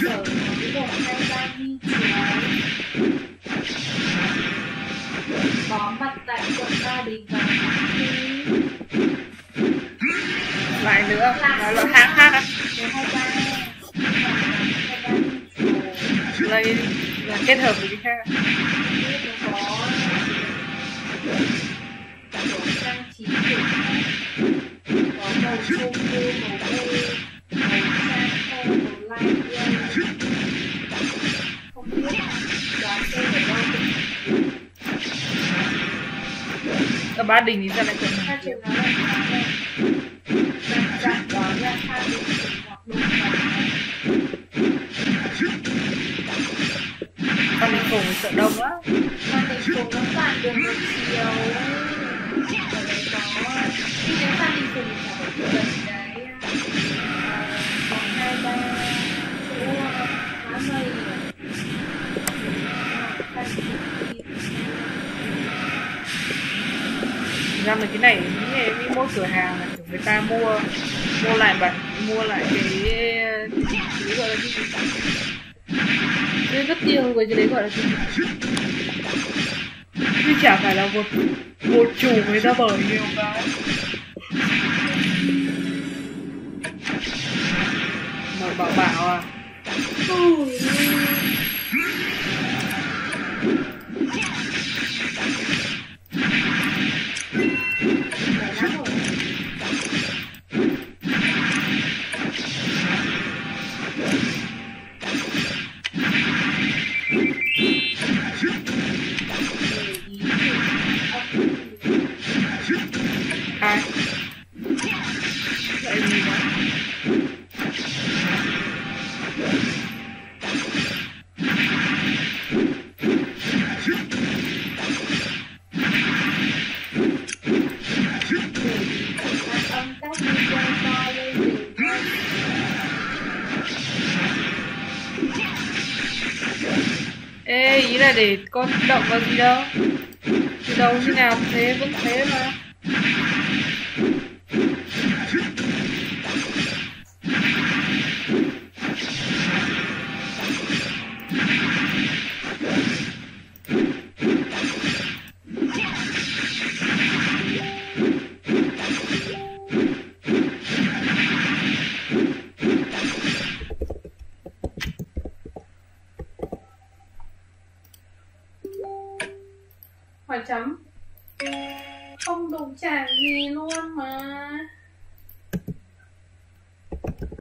sở với 123 ghi chú có mặt tại quận Ba Đình và Thanh Khê. Lại nữa là loại hạng khác á. 123 Đây là kết hợp với cái khác. có đồ trang trí kiểu khác, có màu chôm màu bê, màu trang khô, màu light gray. Không biết đoán xem ở đâu. Ở Ba Đình thì sao lại quận Các này? trường nó lại nói là dạng đó là Phan Đình Phùng hoặc Đô Thành. Phan Đình Phùng sợ đông quá. Phan Đình Phùng nó toàn đường một chiều. Ở đấy có đi đến Phan Đình Phùng là ở gần đấy 123 chỗ Má Mây. Phan Đình Phùng Ra mấy cái này nghĩ mỗi cửa hàng là người ta mua lại cái gọi là gì? Cái rất tiêu cái đấy gọi là gì? Chứ chả phải là một chủ người ta bởi nhiều cái. Mà bảo à? Ai? Lại gì đó? Ê, ý là để con động vào gì đâu. Từ đầu như nào thế vẫn thế mà. Hỏi chấm không đủ trả gì luôn mà.